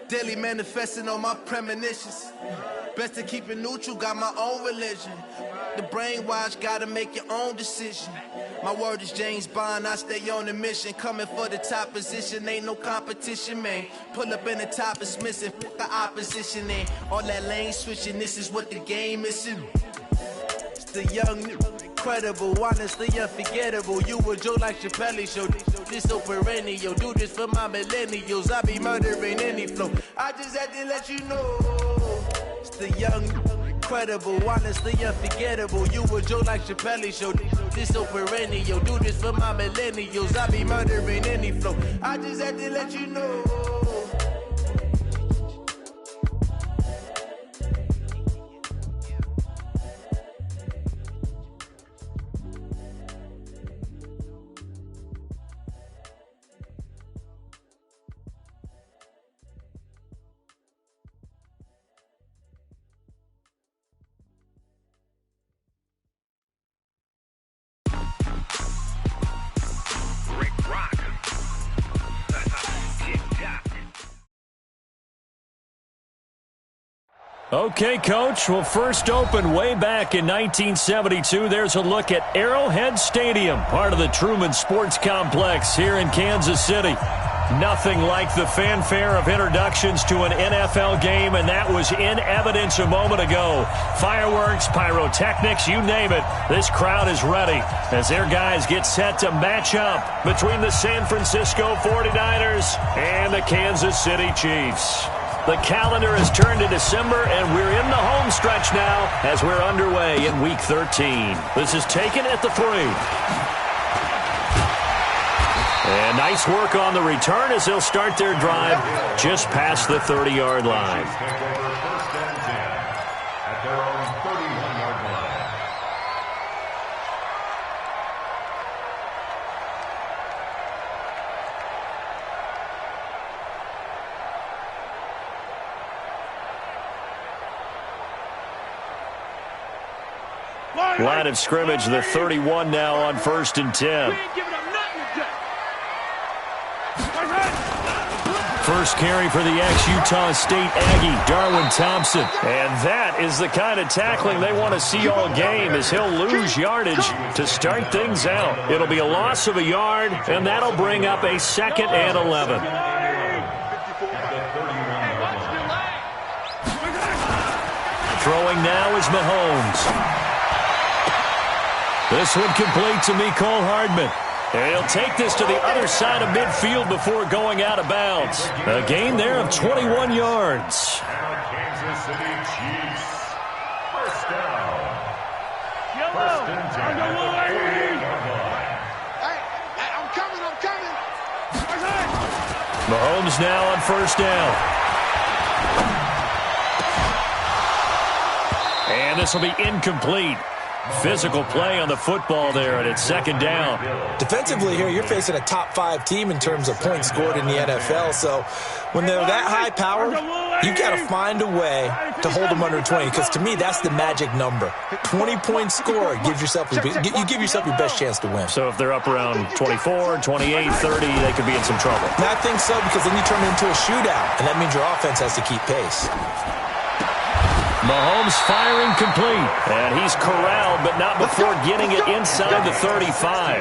Daily manifesting on my premonitions. Best to keep it neutral, got my own religion. The brainwash, gotta make your own decision. My word is James Bond, I stay on the mission. Coming for the top position, ain't no competition, man. Pull up in the top, it's missing, put the opposition in. All that lane switching, this is what the game is. It's the young, incredible, honestly unforgettable. You a Joe like Chappelle show. This so perennial, do this for my millennials. I be murdering any flow. I just had to let you know. It's the young, incredible, honestly unforgettable. You a Joe like Chappelle show. This so perennial, do this for my millennials. I be murdering any flow. I just had to let you know. Okay, Coach, we'll first open way back in 1972. There's a look at Arrowhead Stadium, part of the Truman Sports Complex here in Kansas City. Nothing like the fanfare of introductions to an NFL game, and that was in evidence a moment ago. Fireworks, pyrotechnics, you name it. This crowd is ready as their guys get set to match up between the San Francisco 49ers and the Kansas City Chiefs. The calendar has turned to December, and we're in the home stretch now as we're underway in Week 13. This is taken at the 3. And nice work on the return as they'll start their drive just past the 30-yard line. Line of scrimmage, the 31 now on 1st and 10. First carry for the ex-Utah State Aggie, Darwin Thompson. And that is the kind of tackling they want to see all game as he'll lose yardage to start things out. It'll be a loss of a yard, and that'll bring up a 2nd and 11. Throwing now is Mahomes. This one complete to Mecole Hardman. And he'll take this to the other side of midfield before going out of bounds. A gain there of 21 yards. Kansas City Chiefs. First down. First and 10 at the 48-yard line. Hey, I'm coming. Mahomes now on 1st down. And this will be incomplete. Physical play on the football there, and it's 2nd down. Defensively here, you're facing a top 5 team in terms of points scored in the NFL. So when they're that high powered, you got to find a way to hold them under 20, because to me, that's the magic number. 20-point score gives yourself you give yourself your best chance to win. So if they're up around 24, 28, 30, they could be in some trouble. And I think so, because then you turn it into a shootout, and that means your offense has to keep pace. Mahomes firing complete, and he's corralled, but not before getting it inside the 35.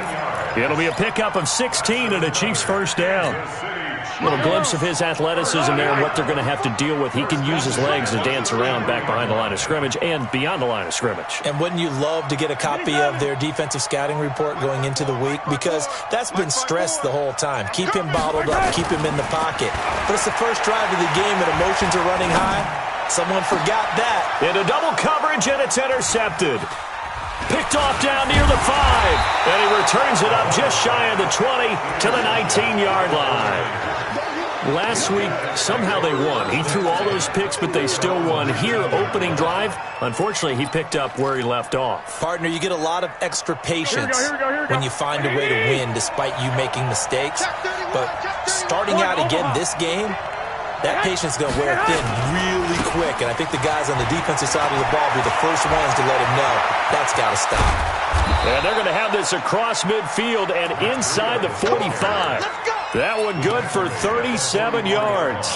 It'll be a pickup of 16 and a Chiefs 1st down. A little glimpse of his athleticism there and what they're going to have to deal with. He can use his legs to dance around back behind the line of scrimmage and beyond the line of scrimmage. And wouldn't you love to get a copy of their defensive scouting report going into the week? Because that's been stressed the whole time. Keep him bottled up, keep him in the pocket. But it's the first drive of the game and emotions are running high. Someone forgot that. Into double coverage, and it's intercepted. Picked off down near the 5. And he returns it up just shy of the 20 to the 19-yard line. Last week, somehow they won. He threw all those picks, but they still won. Here, opening drive, unfortunately, he picked up where he left off. Partner, you get a lot of extra patience when you find a way to win despite you making mistakes. But starting out again this game, that patience is going to wear thin really quick, and I think the guys on the defensive side of the ball will be the first ones to let him know that's got to stop. And they're going to have this across midfield and inside the 45. That one good for 37 yards.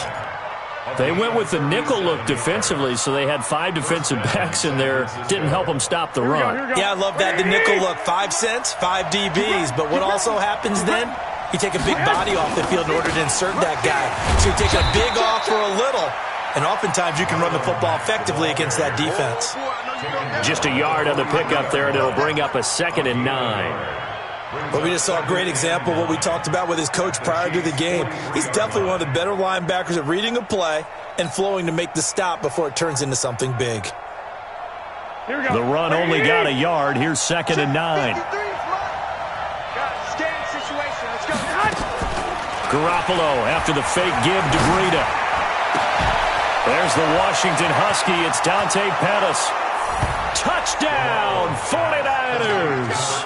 They went with the nickel look defensively, so they had 5 defensive backs in there. Didn't help them stop the run. Yeah, I love that, the nickel look. 5 cents, 5 DBs. But what also happens then, you take a big body off the field in order to insert that guy. So you take a big off for a little, and oftentimes you can run the football effectively against that defense. Just a yard on the pickup there, and it'll bring up a 2nd and 9. But we just saw a great example of what we talked about with his coach prior to the game. He's definitely one of the better linebackers at reading a play and flowing to make the stop before it turns into something big. The run only got a yard. Here's 2nd and 9. Garoppolo after the fake give to Breida. There's the Washington Husky. It's Dante Pettis. Touchdown, 49ers.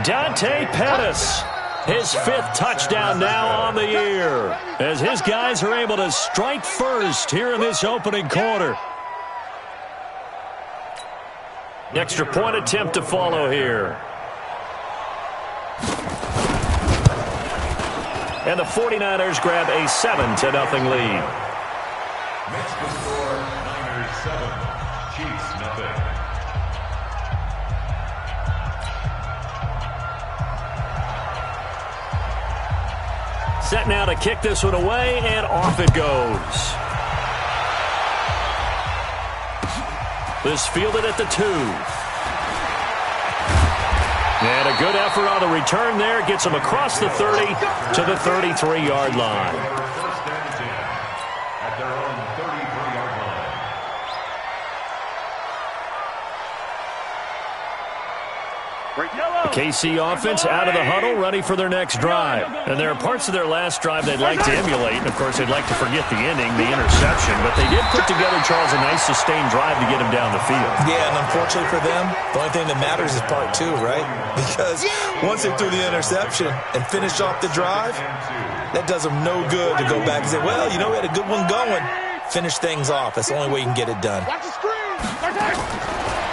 Dante Pettis, his 5th touchdown now on the year, as his guys are able to strike first here in this opening quarter. Extra point attempt to follow here. And the 49ers grab a 7-0 lead. Next to score, Niners 7, Chiefs nothing. Set now to kick this one away, and off it goes. This fielded at the 2. And a good effort on the return there. Gets him across the 30 to the 33-yard line. First and 10 at their own 33-yard line. The KC offense out of the huddle, ready for their next drive. And there are parts of their last drive they'd like to emulate. And, of course, they'd like to forget the ending, the interception. But they did put together, Charles, a nice sustained drive to get him down the field. Yeah, and unfortunately for them, the only thing that matters is part 2, right? Because once they threw the interception and finished off the drive, that does them no good to go back and say, well, you know, we had a good one going. Finish things off. That's the only way you can get it done.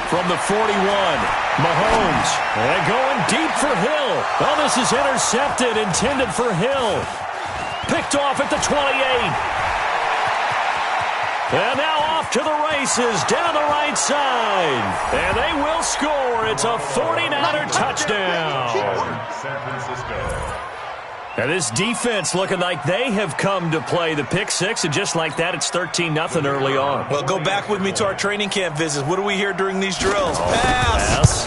From the 41, Mahomes, and going deep for Hill. Oh, this is intercepted, intended for Hill. Picked off at the 28. And now off to the races, down the right side. And they will score. It's a 49er touchdown. San Francisco. Now this defense looking like they have come to play. The pick 6, and just like that, it's 13-0 early on. Well, go back with me to our training camp visits. What do we hear during these drills? Pass.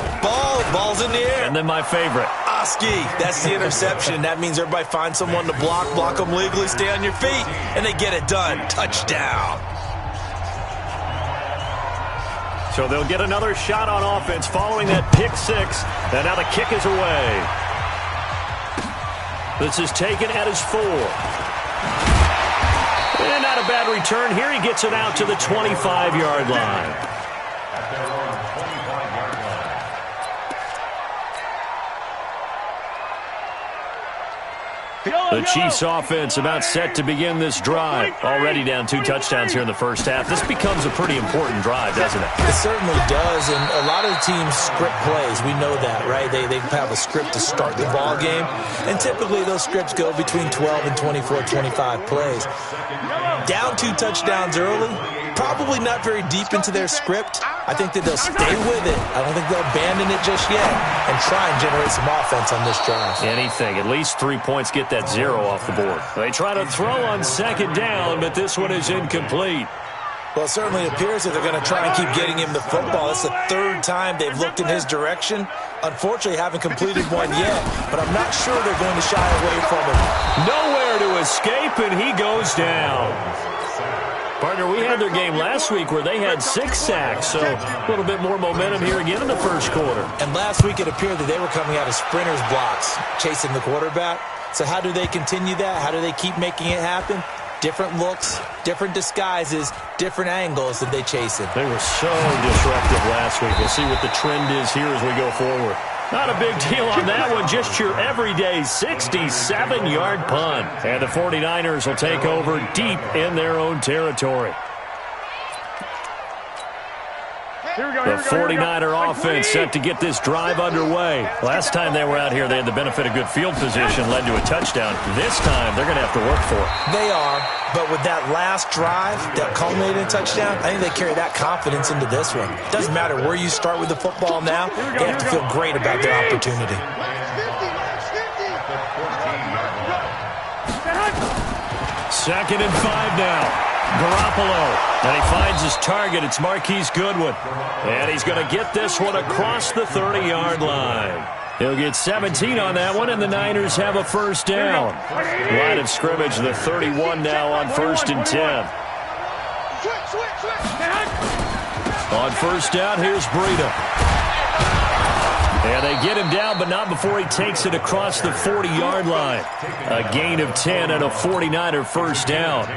Ball's in the air. And then my favorite. Oski, that's the interception. That means everybody finds someone to block them legally, stay on your feet, and they get it done. Touchdown. So they'll get another shot on offense following that pick 6. And now the kick is away. This is taken at his 4. And not a bad return here. He gets it out to the 25-yard line. At their own 25-yard line. The Chiefs offense about set to begin this drive. Already down 2 touchdowns here in the first half. This becomes a pretty important drive, doesn't it? It certainly does, and a lot of the teams script plays. We know that, right? They have a script to start the ball game, and typically those scripts go between 12 and 24, 25 plays. Down 2 touchdowns early, probably not very deep into their script. I think that they'll stay with it. I don't think they'll abandon it just yet and try and generate some offense on this drive. Anything. At least 3 points, get that 0 off the board. They try to throw on 2nd down, but this one is incomplete. Well, it certainly appears that they're going to try and keep getting him the football. It's the 3rd time they've looked in his direction. Unfortunately, haven't completed one yet, but I'm not sure they're going to shy away from him. Nowhere to escape, and he goes down. Partner, we had their game last week where they had 6 sacks, so a little bit more momentum here again in the first quarter. And last week it appeared that they were coming out of sprinters blocks, chasing the quarterback. So how do they continue that? How do they keep making it happen? Different looks, different disguises, different angles that they chase it. They were so disruptive last week. We'll see what the trend is here as we go forward. Not a big deal on that one. Just your everyday 67-yard punt. And the 49ers will take over deep in their own territory. The 49er offense set to get this drive underway. Last time they were out here, they had the benefit of good field position, led to a touchdown. This time, they're going to have to work for it. They are, but with that last drive that culminated in a touchdown, I think they carry that confidence into this one. It doesn't matter where you start with the football now. They have to feel great about their opportunity. Second and 5 now. Garoppolo, and he finds his target. It's Marquise Goodwin, and he's going to get this one across the 30-yard line. He'll get 17 on that one, and the Niners have a first down. Line of scrimmage, the 31 now on 1st and 10. On first down, here's Breida. And they get him down, but not before he takes it across the 40-yard line. A gain of 10 and a 49er first down.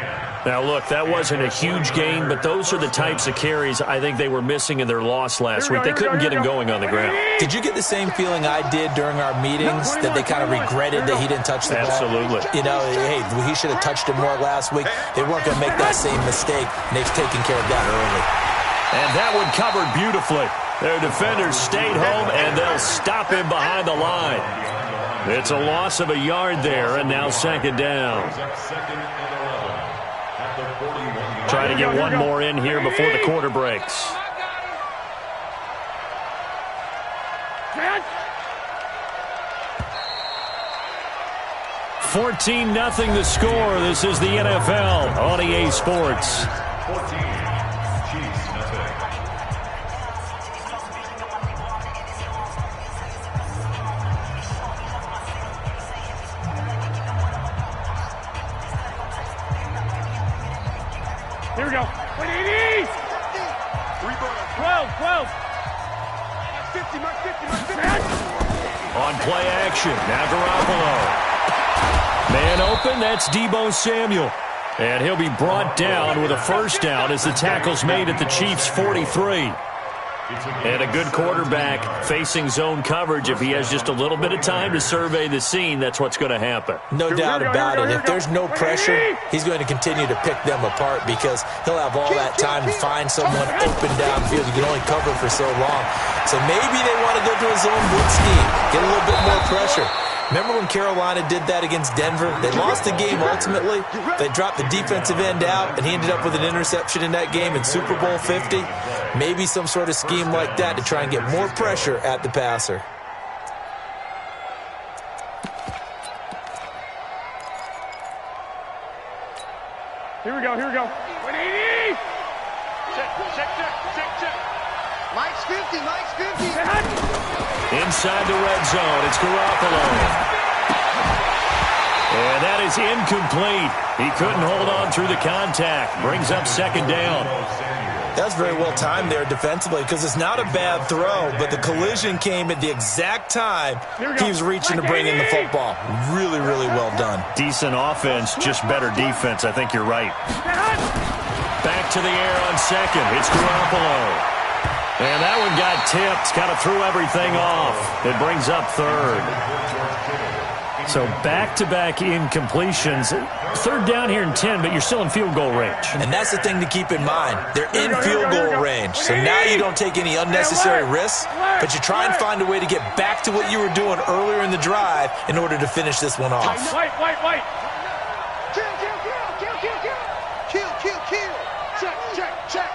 Now, look, that wasn't a huge gain, but those are the types of carries I think they were missing in their loss last week. They couldn't get him going on the ground. Did you get the same feeling I did during our meetings, that they kind of regretted that he didn't touch the ball? Absolutely. You know, hey, he should have touched it more last week. They weren't going to make that same mistake, and they've taken care of that early. And that one covered beautifully. Their defenders stayed home, and they'll stop him behind the line. It's a loss of a yard there, and now second down. Try to get one more in here before the quarter breaks. $14-0 the score. This is the NFL on EA Sports. 14, Chiefs, nothing. Here we go. 180. 12. 50, Mark 50. On play action, now Garoppolo. Man open, that's Deebo Samuel. And he'll be brought down with a first down as the tackle's made at the Chiefs' 43. And a good quarterback facing zone coverage. If he has just a little bit of time to survey the scene, that's what's going to happen. No doubt about it. If there's no pressure, he's going to continue to pick them apart because he'll have all that time to find someone open downfield. You can only cover for so long. So maybe they want to go to a zone blitz scheme, get a little bit more pressure. Remember when Carolina did that against Denver? They lost the game ultimately. They dropped the defensive end out, and he ended up with an interception in that game in Super Bowl 50. Maybe some sort of scheme like that to try and get more pressure at the passer. Here we go. 180. Check. Mike's 50. Inside the red zone, it's Garoppolo. And that is incomplete. He couldn't hold on through the contact. Brings up second down. That was very well timed there defensively because it's not a bad throw, but the collision came at the exact time he was reaching to bring in the football. Really, really well done. Decent offense, just better defense. I think you're right. Back to the air on second. It's Garoppolo. And that one got tipped. Kind of threw everything off. It brings up third. So back-to-back incompletions. Third down here in 10, but you're still in field goal range. And that's the thing to keep in mind. They're in field goal range. So now you don't take any unnecessary risks, but you try and find a way to get back to what you were doing earlier in the drive in order to finish this one off. White. Kill. Check.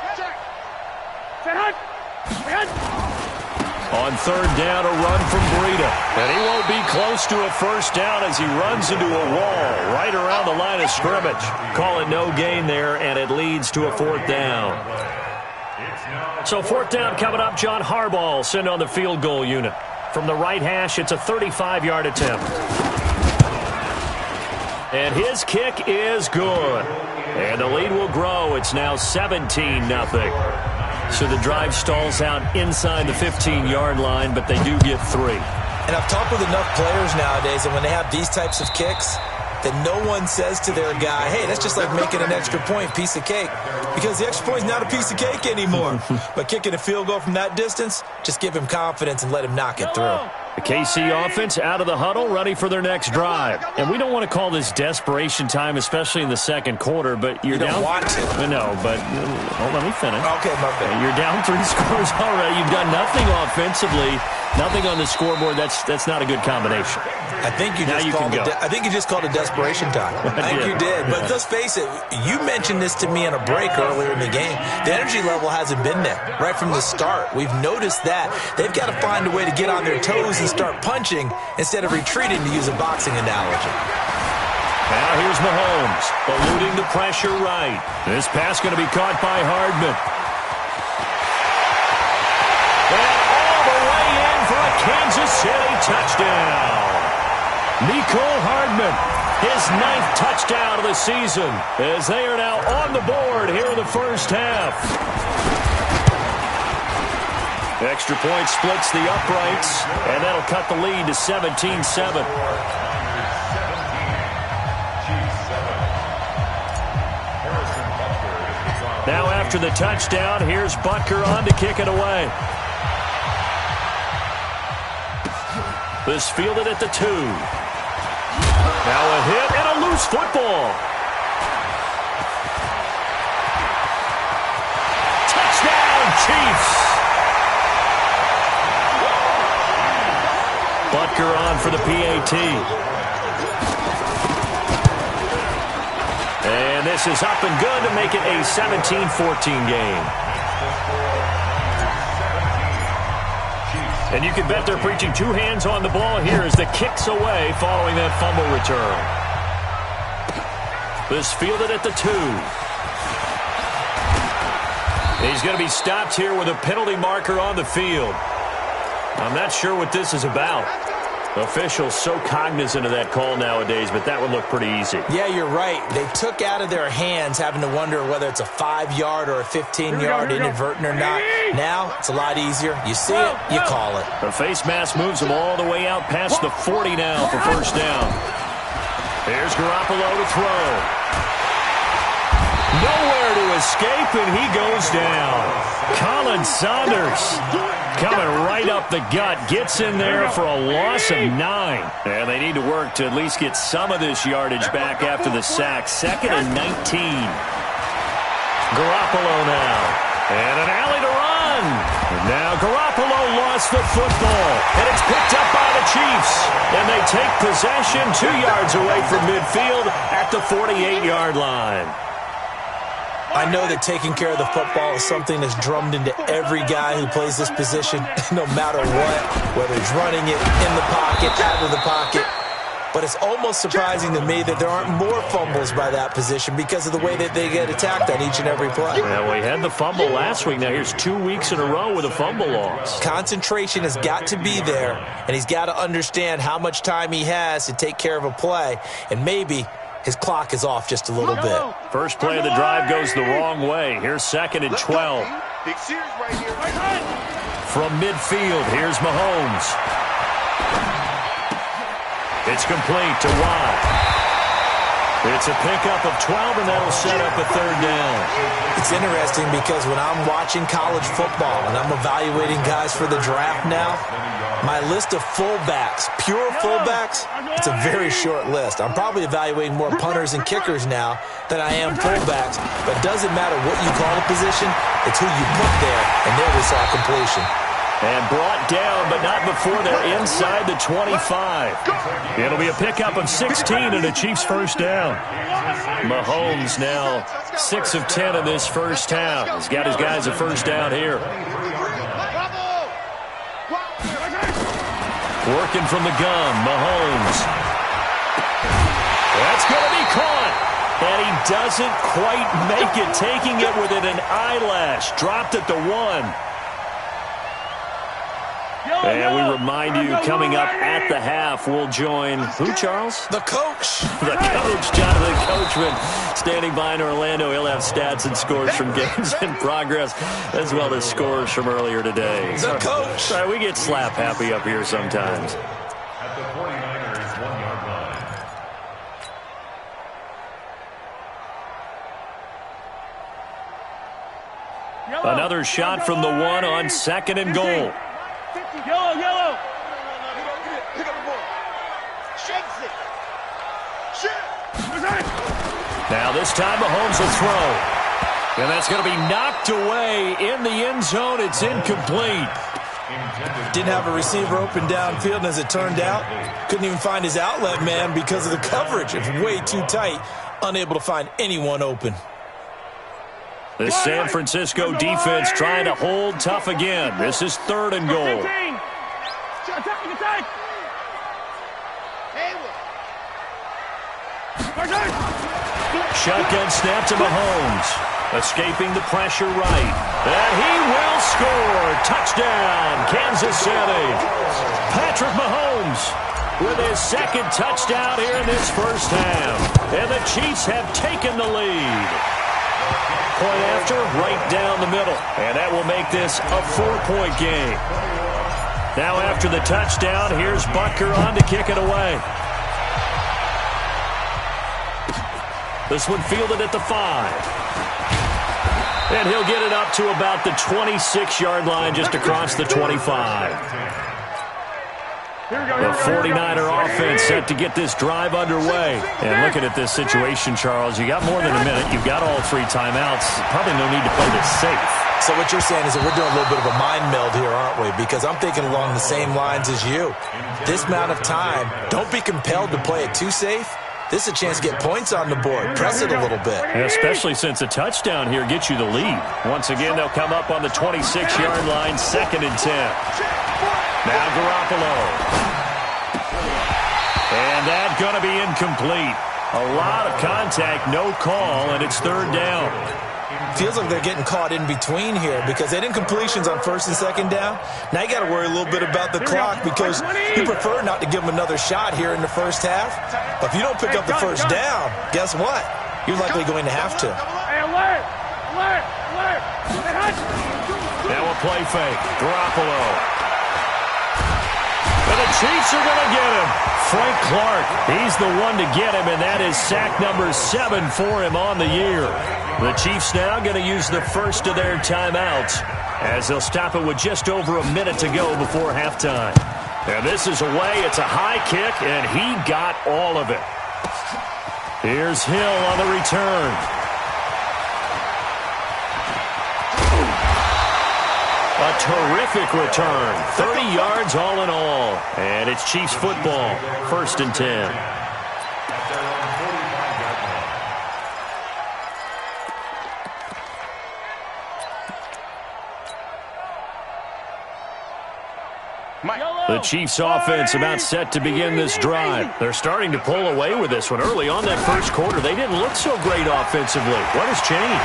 On third down, a run from Breida. And he won't be close to a first down as he runs into a wall right around the line of scrimmage. Call it no gain there, and it leads to a fourth down. So fourth down coming up. John Harbaugh sent on the field goal unit. From the right hash, it's a 35-yard attempt. And his kick is good. And the lead will grow. It's now 17-0. So the drive stalls out inside the 15-yard line, but they do get 3. And I've talked with enough players nowadays, and when they have these types of kicks, that no one says to their guy, hey, that's just like making an extra point, piece of cake. Because the extra point is not a piece of cake anymore. But kicking a field goal from that distance, just give him confidence and let him knock it through. The KC offense out of the huddle, ready for their next drive. And we don't want to call this desperation time, especially in the second quarter, but you're down. You don't want to. No, but let me finish. Okay, my bad. You're down 3 scores already. You've done nothing offensively, nothing on the scoreboard. That's not a good combination. I think you just called it desperation time. I think you did. But let's face it, you mentioned this to me on a break earlier in the game. The energy level hasn't been there right from the start. We've noticed that. They've got to find a way to get on their toes and start punching instead of retreating, to use a boxing analogy. Now here's Mahomes, eluding the pressure right. This pass going to be caught by Hardman. And all the way in for a Kansas City touchdown. Mecole Hardman, his 9th touchdown of the season, as they are now on the board here in the first half. Extra point splits the uprights, and that'll cut the lead to 17-7. Now after the touchdown, here's Butker on to kick it away. This fielded at the 2. Now a hit and a loose football. Touchdown, Chiefs! Butker on for the PAT. And this is up and good to make it a 17-14 game. And you can bet they're preaching 2 hands on the ball here as the kick's away following that fumble return. This fielded at the 2. He's going to be stopped here with a penalty marker on the field. I'm not sure what this is about. Officials so cognizant of that call nowadays, but that would look pretty easy. Yeah, you're right. They took out of their hands having to wonder whether it's a 5-yard or a 15-yard inadvertent or not. Now, it's a lot easier. You see it, you call it. The face mask moves them all the way out past the 40 now for first down. Here's Garoppolo to throw. Nowhere to escape, and he goes down. Colin Saunders coming right up the gut, gets in there for a loss of 9. And they need to work to at least get some of this yardage back after the sack. 2nd and 19. Garoppolo now. And an alley to run. And now Garoppolo lost the football. And it's picked up by the Chiefs. And they take possession 2 yards away from midfield at the 48-yard line. I know that taking care of the football is something that's drummed into every guy who plays this position, no matter what, whether he's running it, in the pocket, out of the pocket. But it's almost surprising to me that there aren't more fumbles by that position because of the way that they get attacked on each and every play. Yeah, we had the fumble last week. Now here's 2 weeks in a row with a fumble loss. Concentration has got to be there, and he's got to understand how much time he has to take care of a play, and maybe his clock is off just a little bit. First play of the drive goes the wrong way. Here's 2nd and 12. From midfield, here's Mahomes. It's complete to Watt. It's a pickup of 12, and that'll set up a 3rd down. It's interesting because when I'm watching college football and I'm evaluating guys for the draft now, my list of fullbacks, pure fullbacks, it's a very short list. I'm probably evaluating more punters and kickers now than I am fullbacks, but it doesn't matter what you call a position, it's who you put there, and there we saw completion. And brought down, but not before they're inside the 25. It'll be a pickup of 16 and a Chiefs first down. Mahomes now 6 of 10 in this first half. He's got his guys a first down here. Working from the gun, Mahomes. That's going to be caught. And he doesn't quite make it, taking it within an eyelash. Dropped at the 1. And we remind you, coming up at the half, we'll join who, Charles? The coach. The coach, Jonathan Coachman, standing by in Orlando. He'll have stats and scores from games in progress, as well as scores from earlier today. The coach. Sorry, we get slap happy up here sometimes. At the 49ers 1-yard line. Another shot from the 1 on 2nd and goal. Yellow. Now this time Mahomes will throw. And that's going to be knocked away in the end zone. It's incomplete. Didn't have a receiver open downfield, and as it turned out, couldn't even find his outlet man because of the coverage. It's way too tight, unable to find anyone open. The San Francisco defense trying to hold tough again. This is 3rd and goal. Shotgun snap to Mahomes. Escaping the pressure right. And he will score. Touchdown, Kansas City. Patrick Mahomes with his 2nd touchdown here in this first half. And the Chiefs have taken the lead. Point after, right down the middle. And that will make this a 4-point game. Now after the touchdown, here's Butker on to kick it away. This one fielded at the 5. And he'll get it up to about the 26-yard line just across the 25. The 49er offense set to get this drive underway. And looking at this situation, Charles, you got more than a minute. You've got all 3 timeouts. Probably no need to play this safe. So what you're saying is that we're doing a little bit of a mind meld here, aren't we? Because I'm thinking along the same lines as you. This amount of time, don't be compelled to play it too safe. This is a chance to get points on the board. Press it a little bit. Especially since a touchdown here gets you the lead. Once again, they'll come up on the 26-yard line, 2nd and 10. Now Garoppolo. And that's going to be incomplete. A lot of contact, no call, and it's 3rd down. Feels like they're getting caught in between here because they didn't completions on 1st and 2nd down. Now you got to worry a little bit about the clock because you prefer not to give them another shot here in the first half. But if you don't pick up the 1st down, guess what? You're likely going to have to. Now a play fake. Garoppolo. And the Chiefs are going to get him. Frank Clark, he's the one to get him, and that is sack number 7 for him on the year. The Chiefs now going to use the first of their timeouts as they'll stop it with just over a minute to go before halftime. And this is away. It's a high kick, and he got all of it. Here's Hill on the return. A terrific return. 30 yards all in all. And it's Chiefs football. 1st and 10. The Chiefs offense about set to begin this drive. They're starting to pull away with this one. Early on that first quarter, they didn't look so great offensively. What has changed?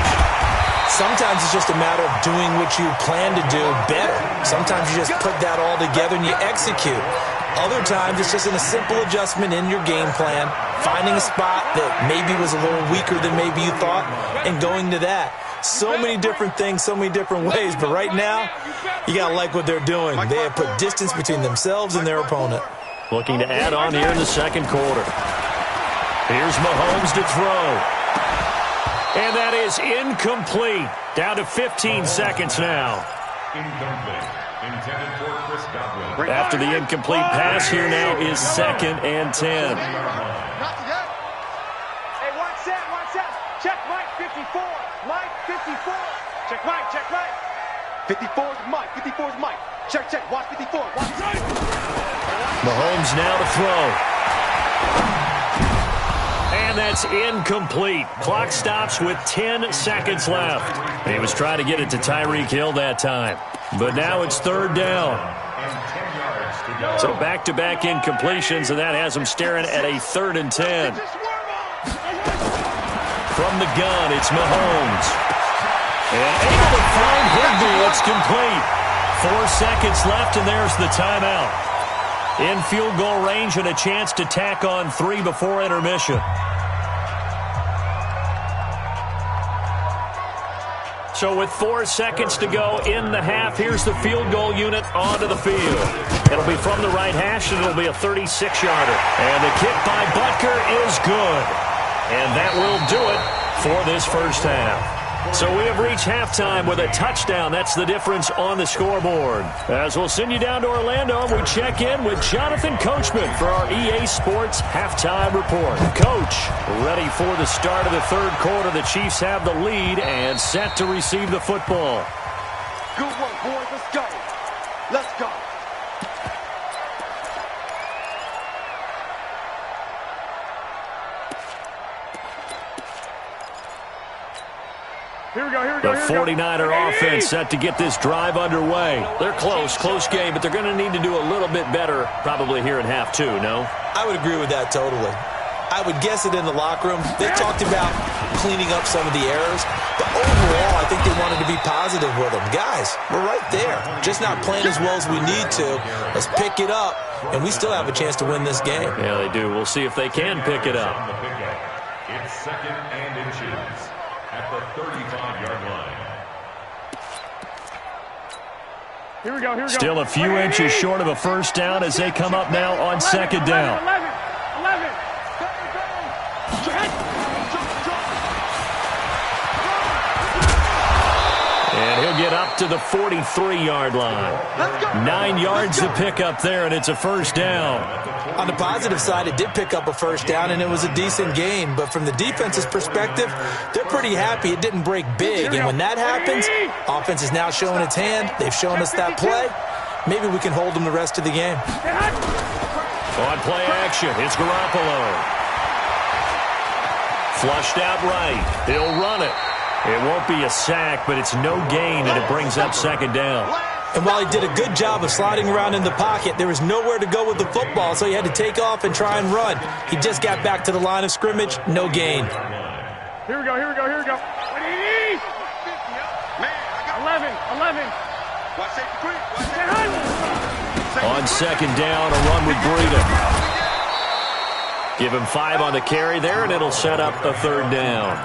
Sometimes it's just a matter of doing what you plan to do better. Sometimes you just put that all together and you execute. Other times it's just a simple adjustment in your game plan, finding a spot that maybe was a little weaker than maybe you thought, and going to that. So many different things, so many different ways, but right now, you got to like what they're doing. They have put distance between themselves and their opponent. Looking to add on here in the second quarter. Here's Mahomes to throw. And that is incomplete. Down to 15 seconds now. After the incomplete pass, here now is 2nd and 10. Hey, one set. Check Mike, 54. Mike, 54. Check Mike, check Mike. 54 is Mike, 54 is Mike. Check, watch 54. Watch. Mahomes now to throw. And that's incomplete. Clock stops with 10 seconds left. He was trying to get it to Tyreek Hill that time. But now it's 3rd down. So back-to-back incompletions, and that has him staring at a 3rd and 10. From the gun, it's Mahomes. And able to find Higbee. It's complete. 4 seconds left, and there's the timeout. In field goal range and a chance to tack on 3 before intermission. So with 4 seconds to go in the half, here's the field goal unit onto the field. It'll be from the right hash, and it'll be a 36-yarder. And the kick by Butker is good. And that will do it for this first half. So we have reached halftime with a touchdown. That's the difference on the scoreboard. As we'll send you down to Orlando, we check in with Jonathan Coachman for our EA Sports Halftime Report. Coach, ready for the start of the third quarter. The Chiefs have the lead and set to receive the football. Good work, boys. Let's go. Let's go. Here we go, here we go, The here we go. 49er offense set to get this drive underway. They're close game, but they're going to need to do a little bit better probably here in half two, no? I would agree with that totally. I would guess it in the locker room. They talked about cleaning up some of the errors, but overall, I think they wanted to be positive with them. Guys, we're right there. Just not playing as well as we need to. Let's pick it up, and we still have a chance to win this game. Yeah, they do. We'll see if they can pick it up. It's 2nd and inches at the 35-yard line. Here we go, here we go. Still a few inches short of a first down as they come up now on second down. 11. And he'll get up to the 43-yard line. 9 yards to pick up there, and it's a first down. On the positive side, it did pick up a first down, and it was a decent gain. But from the defense's perspective, they're pretty happy it didn't break big. And when that happens, offense is now showing its hand. They've shown us that play. Maybe we can hold them the rest of the game. On play action, it's Garoppolo. Flushed out right. He'll run it. It won't be a sack, but it's no gain, and it brings up second down. And while he did a good job of sliding around in the pocket, there was nowhere to go with the football, so he had to take off and try and run. He just got back to the line of scrimmage, no gain. Here we go, here we go, here we go. 11. Watch safety quick. On second down, a run with Breida. Give him 5 on the carry there, and it'll set up a third down.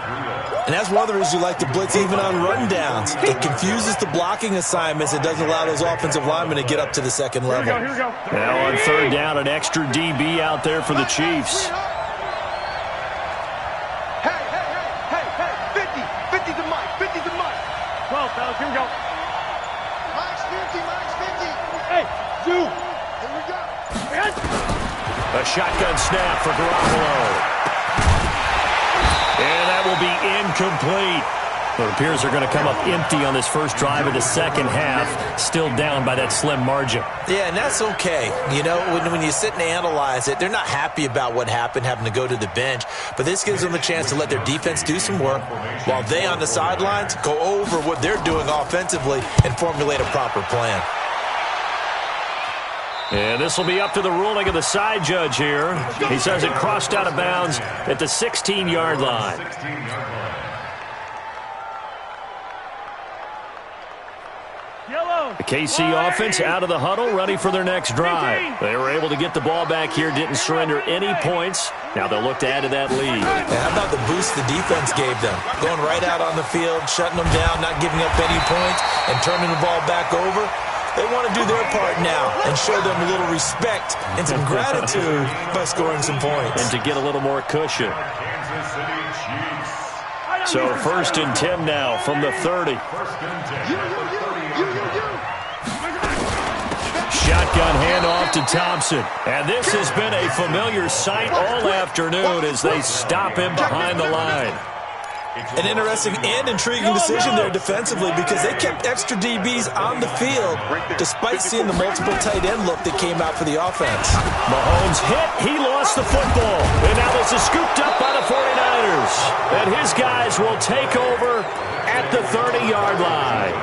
And that's one of the reasons you like to blitz even on rundowns. It confuses the blocking assignments. It doesn't allow those offensive linemen to get up to the second level. Here we go. Now on third down, an extra DB out there for the Chiefs. Hey. 50 to Mike. 12, fellas, here we go. Mike's 50. Hey, Zoo. Here we go. A shotgun snap for Garoppolo. And that will be incomplete. It appears they're going to come up empty on this first drive of the second half, still down by that slim margin. Yeah, and that's okay. You know, when you sit and analyze it, they're not happy about what happened, having to go to the bench. But this gives them a chance to let their defense do some work while they on the sidelines go over what they're doing offensively and formulate a proper plan. And this will be up to the ruling of the side judge here. He says it crossed out of bounds at the 16-yard line. The KC offense out of the huddle, ready for their next drive. They were able to get the ball back here, didn't surrender any points. Now they'll look to add to that lead. And how about the boost the defense gave them? Going right out on the field, shutting them down, not giving up any points, and turning the ball back over. They want to do their part now and show them a little respect and some gratitude by scoring some points. And to get a little more cushion. Kansas City Chiefs. So 1st and 10 now from the 30. Shotgun handoff to Thompson. And this has been a familiar sight all afternoon as they stop him behind the line. An interesting and intriguing decision there defensively because they kept extra DBs on the field despite seeing the multiple tight end look that came out for the offense. Mahomes hit. He lost the football. And now this is scooped up by the 49ers. And his guys will take over at the 30-yard line.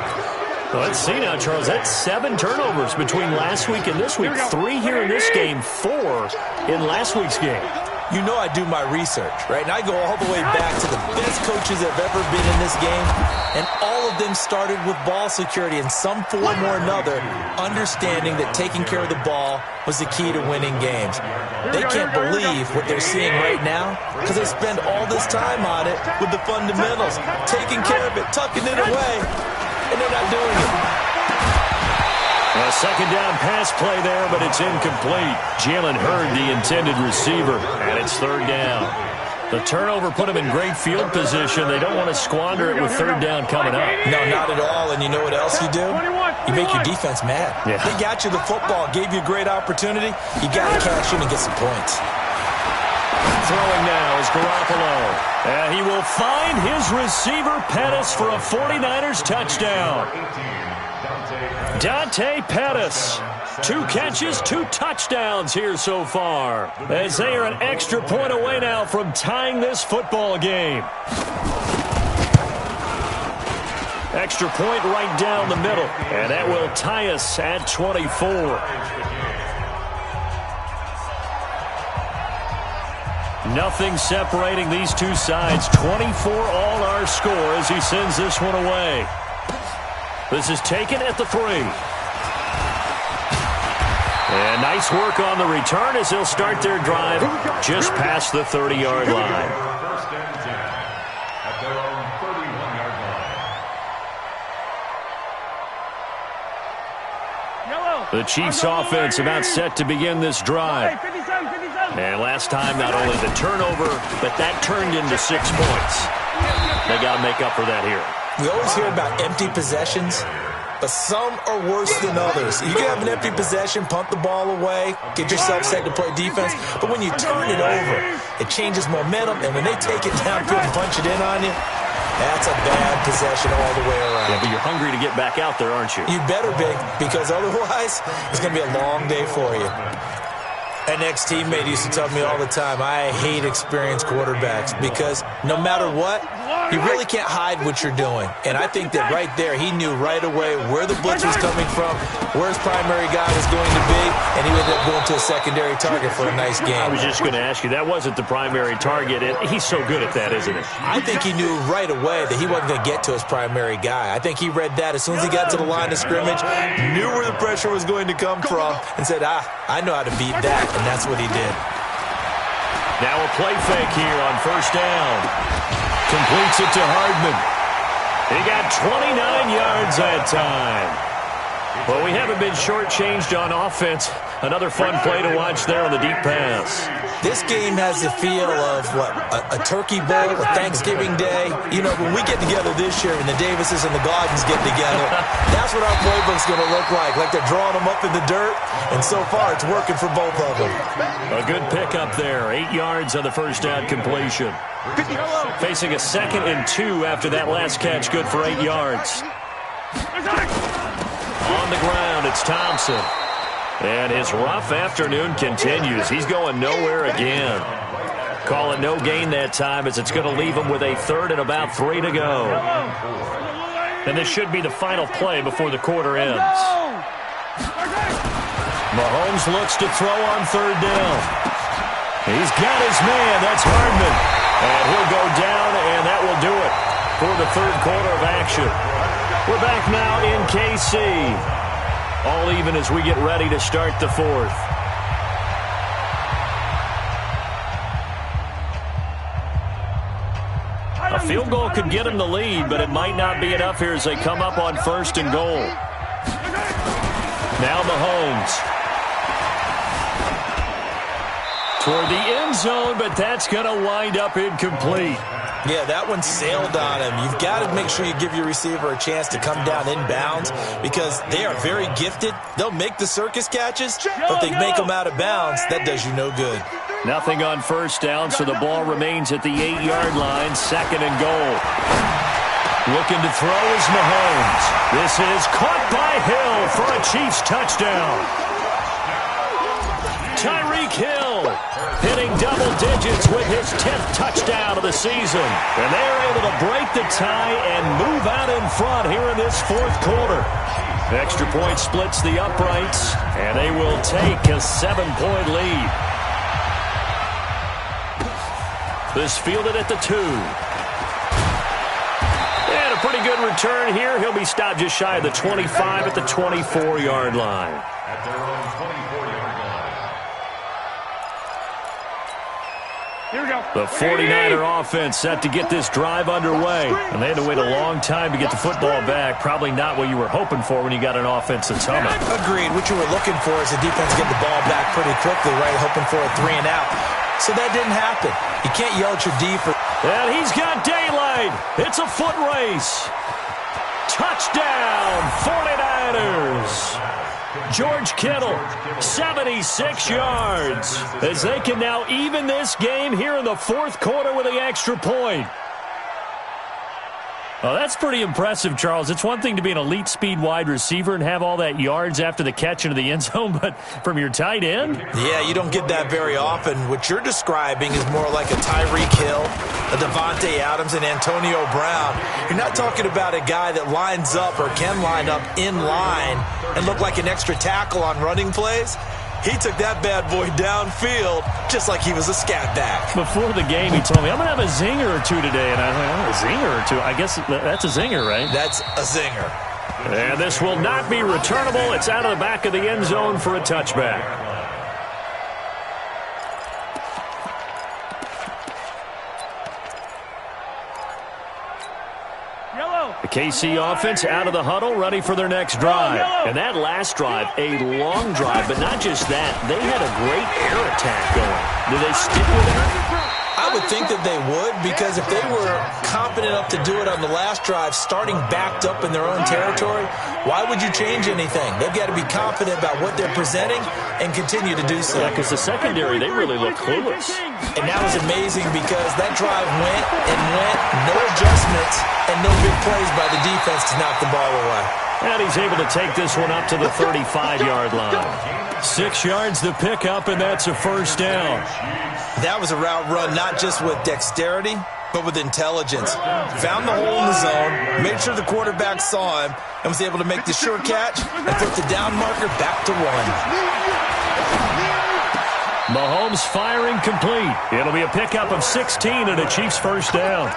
Well, let's see now, Charles. That's 7 turnovers between last week and this week. 3 here in this game, 4 in last week's game. You know I do my research, right? And I go all the way back to the best coaches that have ever been in this game, and all of them started with ball security in some form or another, understanding that taking care of the ball was the key to winning games. They can't believe what they're seeing right now because they spend all this time on it with the fundamentals, taking care of it, tucking it away, and they're not doing it. A second down pass play there, but it's incomplete. Jalen Hurd, the intended receiver, and it's 3rd down. The turnover put them in great field position. They don't want to squander it with third down coming up. No, not at all. And you know what else you do? You make your defense mad. Yeah. They got you the football, gave you a great opportunity. You got to cash in and get some points. Throwing now is Garoppolo. And he will find his receiver, Pettis, for a 49ers touchdown. Dante Pettis. 2 catches, 2 touchdowns here so far, as they are an extra point away now from tying this football game. Extra point right down the middle, and that will tie us at 24. Nothing separating these two sides. 24 all our score as he sends this one away. This is taken at the 3. And nice work on the return as they'll start their drive just past the 30-yard line. First and 10 at their own 31-yard line. The Chiefs offense about set to begin this drive. And last time, not only the turnover, but that turned into 6 points. They got to make up for that here. We always hear about empty possessions, but some are worse than others. You can have an empty possession, punt the ball away, get yourself set to play defense, but when you turn it over, it changes momentum, and when they take it downfield and punch it in on you, that's a bad possession all the way around. Yeah, but you're hungry to get back out there, aren't you? You better be, because otherwise, it's going to be a long day for you. An ex-teammate used to tell me all the time, I hate experienced quarterbacks because no matter what, you really can't hide what you're doing. And I think that right there, he knew right away where the blitz was coming from, where his primary guy was going to be, and he ended up going to a secondary target for a nice game. I was just going to ask you, that wasn't the primary target. He's so good at that, isn't he? I think he knew right away that he wasn't going to get to his primary guy. I think he read that as soon as he got to the line of scrimmage, knew where the pressure was going to come from, and said, I know how to beat that. And that's what he did. Now a play fake here on first down. Completes it to Hardman. He got 29 yards that time. Well, we haven't been shortchanged on offense. Another fun play to watch there on the deep pass. This game has the feel of, a turkey bowl, a Thanksgiving day. You know, when we get together this year and the Davises and the Gardens get together, that's what our playbook's going to look like. Like they're drawing them up in the dirt, and so far it's working for both of them. A good pickup there. 8 yards on the first down completion. Facing a 2nd and 2 after that last catch. Good for 8 yards. On the ground, it's Thompson. And his rough afternoon continues. He's going nowhere again. Call it no gain that time as it's going to leave him with a 3rd and about 3 to go. And this should be the final play before the quarter ends. Mahomes looks to throw on 3rd down. He's got his man. That's Hardman. And he'll go down, and that will do it for the 3rd quarter of action. We're back now in KC. All even as we get ready to start the 4th. A field goal could get them the lead, but it might not be enough here as they come up on 1st and goal. Now Mahomes. Toward the end zone, but that's going to wind up incomplete. Yeah, that one sailed on him. You've got to make sure you give your receiver a chance to come down inbounds because they are very gifted. They'll make the circus catches, but if they make them out of bounds, that does you no good. Nothing on first down, so the ball remains at the 8-yard line, 2nd and goal. Looking to throw is Mahomes. This is caught by Hill for a Chiefs touchdown. Tyreek Hill hitting double digits with his 10th touchdown of the season. And they're able to break the tie and move out in front here in this 4th quarter. Extra point splits the uprights, and they will take a 7-point lead. This fielded at the 2. And a pretty good return here. He'll be stopped just shy of the 25 at the 24-yard line. At their own 24-yard line. Here we go. The 49er offense set to get this drive underway. And they had to wait a long time to get the football back. Probably not what you were hoping for when you got an offense that's humming. Agreed. What you were looking for is the defense getting the ball back pretty quickly, right? Hoping for a 3-and-out. so that didn't happen. You can't yell at your defense. And he's got daylight. It's a foot race. Touchdown, 49ers. George Kittle, 76 yards, as they can now even this game here in the fourth quarter with the extra point. Well, that's pretty impressive, Charles. It's one thing to be an elite speed wide receiver and have all that yards after the catch into the end zone, but from your tight end? Yeah, you don't get that very often. What you're describing is more like a Tyreek Hill, a Devontae Adams, and Antonio Brown. You're not talking about a guy that lines up or can line up in line and look like an extra tackle on running plays. He took that bad boy downfield just like he was a scat back. Before the game, he told me, I'm going to have a zinger or two today. And I was like, oh, a zinger or two? I guess that's a zinger, right? That's a zinger. And this will not be returnable. It's out of the back of the end zone for a touchback. The KC offense out of the huddle, ready for their next drive. And that last drive, a long drive, but not just that. They had a great air attack going. Do they stick with it? I would think that they would, because if they were confident enough to do it on the last drive, starting backed up in their own territory, why would you change anything? They've got to be confident about what they're presenting and continue to do so. Yeah, because the secondary, they really look clueless. And that was amazing because that drive went and went, no adjustments, and no big plays by the defense to knock the ball away. And he's able to take this one up to the 35-yard line. 6 yards the pickup, and that's a first down. That was a route run not just with dexterity, but with intelligence. Found the hole in the zone, made sure the quarterback saw him, and was able to make the sure catch and put the down marker back to 1. Mahomes firing complete. It'll be a pickup of 16 and a Chiefs first down.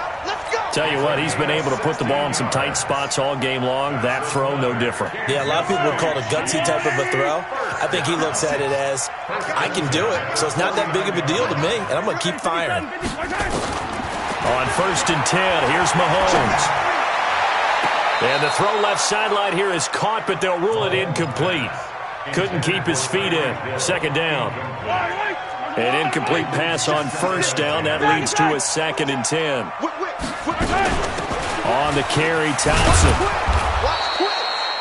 Tell you what, he's been able to put the ball in some tight spots all game long. That throw, no different. Yeah, a lot of people would call it a gutsy type of a throw. I think he looks at it as, I can do it, so it's not that big of a deal to me, and I'm going to keep firing. On 1st and 10, here's Mahomes. And the throw left sideline here is caught, but they'll rule it incomplete. Couldn't keep his feet in. Second down. An incomplete pass on first down. That leads to a 2nd and 10. On the carry, Thompson.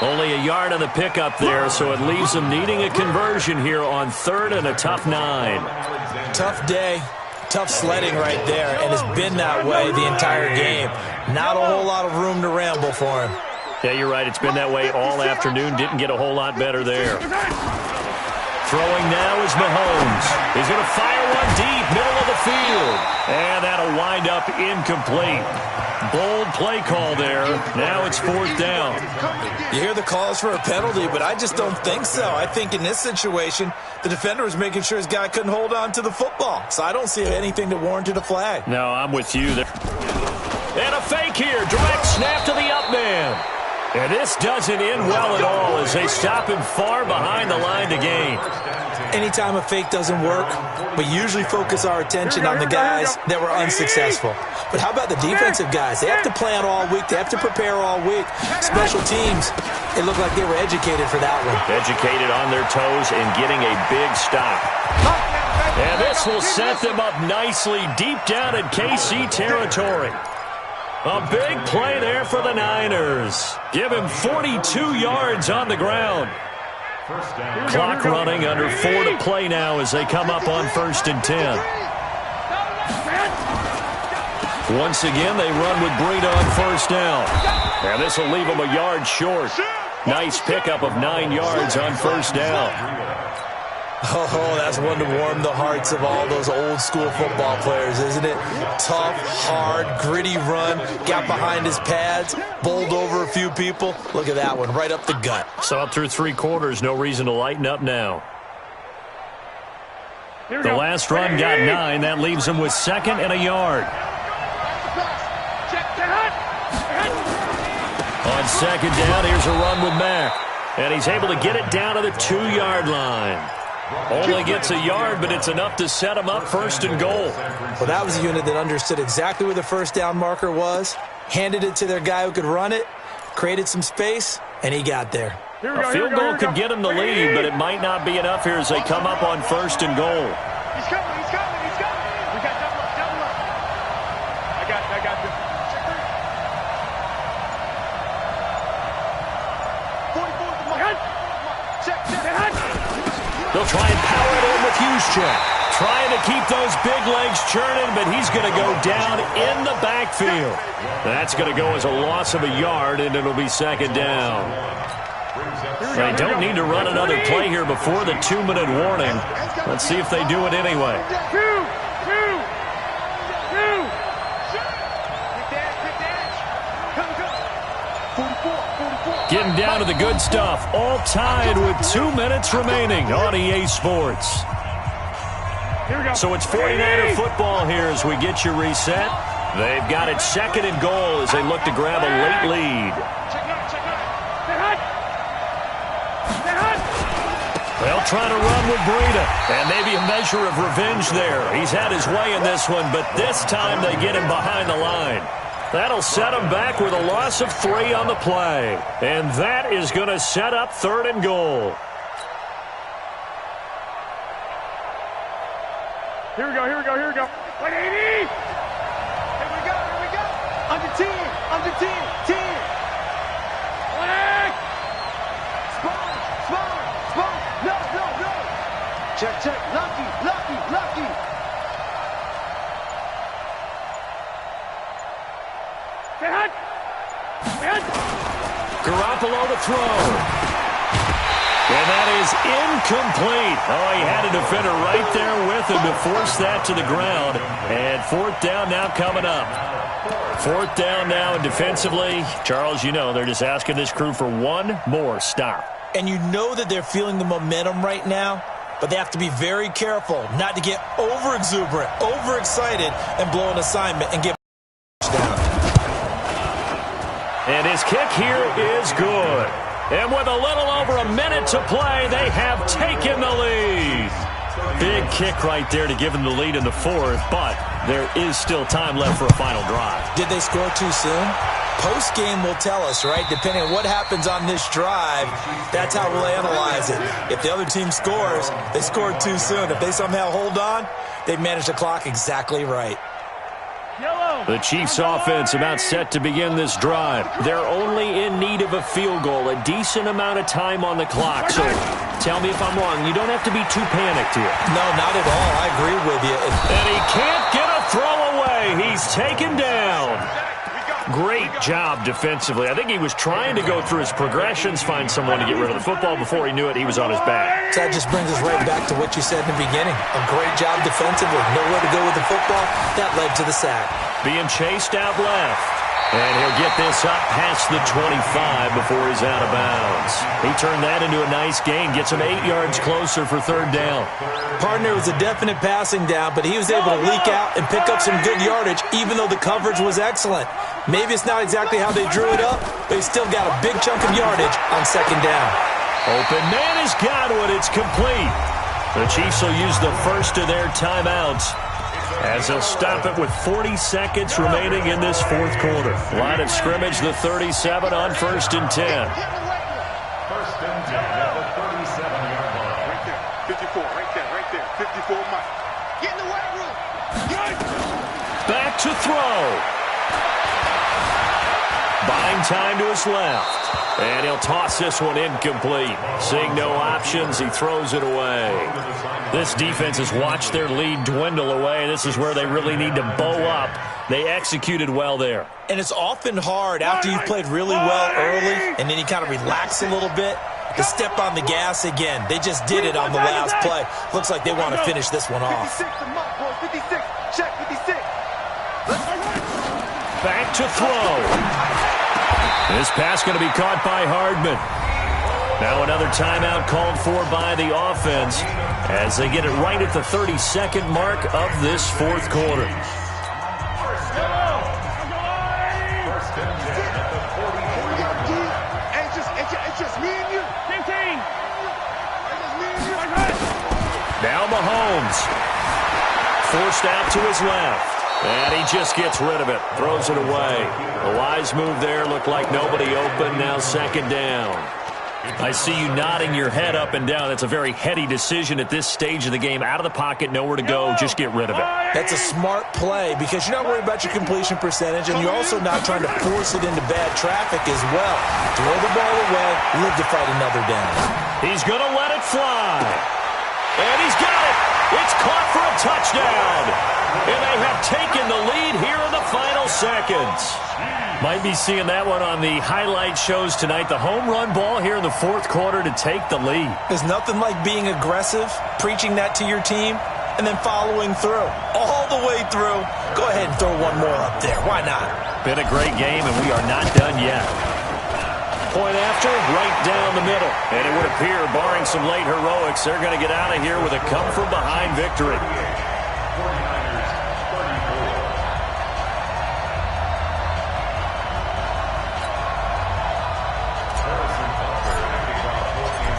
Only a yard on the pickup there, so it leaves them needing a conversion here on 3rd and a tough 9. Tough day. Tough sledding right there, and it's been that way the entire game. Not a whole lot of room to ramble for him. Yeah, you're right. It's been that way all afternoon. Didn't get a whole lot better there. Throwing now is Mahomes. He's going to fire one deep, middle of the field. And that'll wind up incomplete. Bold play call there. Now it's 4th down. You hear the calls for a penalty, but I just don't think so. I think in this situation, the defender was making sure his guy couldn't hold on to the football. So I don't see anything that warranted a flag. No, I'm with you there. And a fake here. Direct snap to the up man. And this doesn't end well at all as they stop him far behind the line to gain. Anytime a fake doesn't work, we usually focus our attention on the guys that were unsuccessful. But how about the defensive guys? They have to plan all week. They have to prepare all week. Special teams, it looked like they were educated for that one. Educated on their toes and getting a big stop. And this will set them up nicely deep down in KC territory. A big play there for the Niners. Give him 42 yards on the ground. Clock running, under 4 to play now as they come up on 1st and 10. Once again, they run with Breida on 1st down. And this will leave them a yard short. Nice pickup of 9 yards on 1st down. Oh, that's one to warm the hearts of all those old school football players, isn't it? Tough, hard, gritty run, got behind his pads, bowled over a few people. Look at that one, right up the gut. So up through 3 quarters, no reason to lighten up now. The last run got 9. That leaves him with 2nd and a yard. On 2nd down, here's a run with Mack. And he's able to get it down to the 2-yard line. Only gets a yard, but it's enough to set him up 1st and goal. Well, that was a unit that understood exactly where the 1st down marker was, handed it to their guy who could run it, created some space, and he got there. A field goal could get him the lead, but it might not be enough here as they come up on 1st and goal. He's coming, he's coming, he's coming. They'll try and power it in with Juszczyk. Trying to keep those big legs churning, but he's going to go down in the backfield. That's going to go as a loss of a yard, and it'll be second down. They don't need to run another play here before the 2-minute warning. Let's see if they do it anyway. Getting down to the good stuff. All tied with 2 minutes remaining on EA Sports. So it's 49er football here as we get you reset. They've got it second and goal as they look to grab a late lead. They'll try to run with Breida, and maybe a measure of revenge there. He's had his way in this one, but this time they get him behind the line. That'll set him back with a loss of 3 on the play. And that is going to set up third and goal. Here we go. 180! Here we go. Under 10. 10. Spawn. No. Check. Lucky. Garoppolo to throw. And that is incomplete. Oh, he had a defender right there with him to force that to the ground. And fourth down now coming up. Fourth down now, and defensively, Charles, you know, they're just asking this crew for one more stop. And you know that they're feeling the momentum right now, but they have to be very careful not to get over-exuberant, overexcited, and blow an assignment and get down. And his kick here is good. And with a little over a minute to play, they have taken the lead. Big kick right there to give them the lead in the fourth, but there is still time left for a final drive. Did they score too soon? Post-game will tell us, right? Depending on what happens on this drive, that's how we'll analyze it. If the other team scores, they scored too soon. If they somehow hold on, they've managed the clock exactly right. The Chiefs offense about set to begin this drive. They're only in need of a field goal, a decent amount of time on the clock. So tell me if I'm wrong. You don't have to be too panicked here. No, not at all. I agree with you. And he can't get a throw away. He's taken down. Great job defensively. I think he was trying to go through his progressions, find someone to get rid of the football. Before he knew it, he was on his back. So that just brings us right back to what you said in the beginning. A great job defensively. Nowhere to go with the football. That led to the sack. Being chased out left. And he'll get this up past the 25 before he's out of bounds. He turned that into a nice gain. Gets him 8 yards closer for third down. Partner was a definite passing down, but he was able to leak out and pick up some good yardage, even though the coverage was excellent. Maybe it's not exactly how they drew it up, but he still got a big chunk of yardage on second down. Open man has got it. It's complete. The Chiefs will use the first of their timeouts as they'll stop it with 40 seconds remaining in this fourth quarter. Line of scrimmage, the 37 on 1st and 10. 1st and 10 at the 37-yard line. Right there, 54, right there. 54, Mike. Get in the weight room. Back to throw. Buying time to his left. And he'll toss this one incomplete. Seeing no options, he throws it away. This defense has watched their lead dwindle away. This is where they really need to bow up. They executed well there. And it's often hard after you've played really well early and then you kind of relax a little bit to step on the gas again. They just did it on the last play. Looks like they want to finish this one off. 56, check 56. Back to throw. This pass going to be caught by Hardman. Now another timeout called for by the offense as they get it right at the 32nd mark of this fourth quarter. 1st and 10 at the 44-yard line. It's just me and you. 15. Now Mahomes. Forced out to his left. And he just gets rid of it. Throws it away. A wise move there. Looked like nobody open. Now second down. I see you nodding your head up and down. That's a very heady decision at this stage of the game. Out of the pocket, nowhere to go. Just get rid of it. That's a smart play because you're not worried about your completion percentage, and you're also not trying to force it into bad traffic as well. Throw the ball away, live to fight another down. He's going to let it fly. And he's got it. It's caught for a touchdown. And they have taken the lead here in the final seconds. Might be seeing that one on the highlight shows tonight. The home run ball here in the fourth quarter to take the lead. There's nothing like being aggressive, preaching that to your team, and then following through. All the way through. Go ahead and throw one more up there. Why not? Been a great game, and we are not done yet. Point after, right down the middle. And it would appear, barring some late heroics, they're going to get out of here with a come-from-behind victory.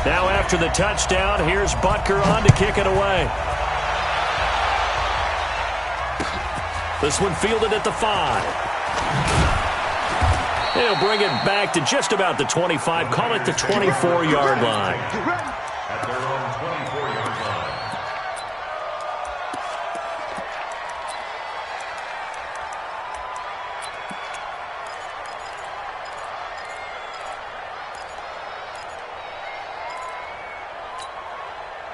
Now after the touchdown, here's Butker on to kick it away. This one fielded at the 5. He'll bring it back to just about the 25. Call it the 24-yard line. At their own 24-yard line.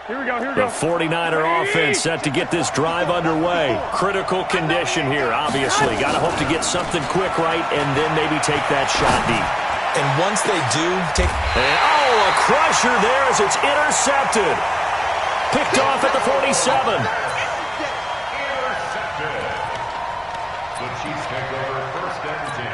Here we go, here we The go. 49er offense set to get this drive underway. Critical condition here, obviously. Got to hope to get something quick right and then maybe take that shot deep. And once they do, And, a crusher there as it's intercepted. Picked off at the 47. Intercepted. The Chiefs take over first and 10.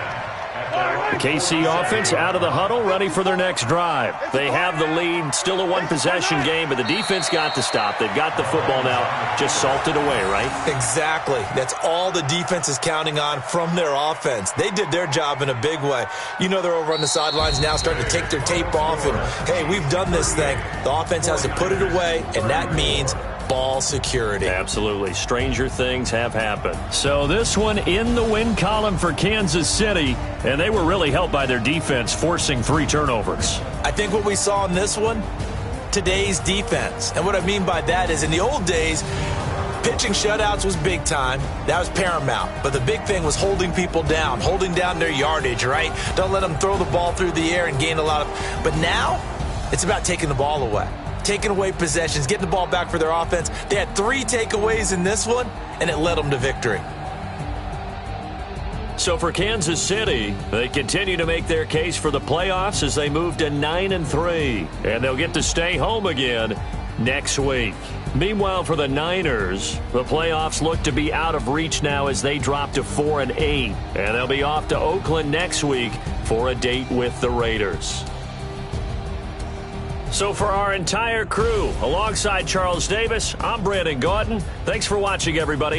At their own KC offense out of the huddle, ready for their next drive. They have the lead, still a one-possession game, but the defense got the stop. They've got the football now, just salted away, right? exactly. That's all the defense is counting on from their offense. They did their job in a big way. You know they're over on the sidelines now starting to take their tape off and, hey, we've done this thing. The offense has to put it away, and that means ball security. Absolutely. Stranger things have happened. So this one in the win column for Kansas City, and they were really helped by their defense forcing 3 turnovers. I think what we saw in this one, today's defense. And what I mean by that is in the old days, pitching shutouts was big time. That was paramount. But the big thing was holding people down, holding down their yardage, right? Don't let them throw the ball through the air and gain a lot of... But now, it's about taking the ball away. Taking away possessions, getting the ball back for their offense. They had 3 takeaways in this one, and it led them to victory. So for Kansas City, they continue to make their case for the playoffs as they move to 9-3. And they'll get to stay home again next week. Meanwhile, for the Niners, the playoffs look to be out of reach now as they drop to 4-8. And they'll be off to Oakland next week for a date with the Raiders. So for our entire crew, alongside Charles Davis, I'm Brandon Gautin. Thanks for watching, everybody.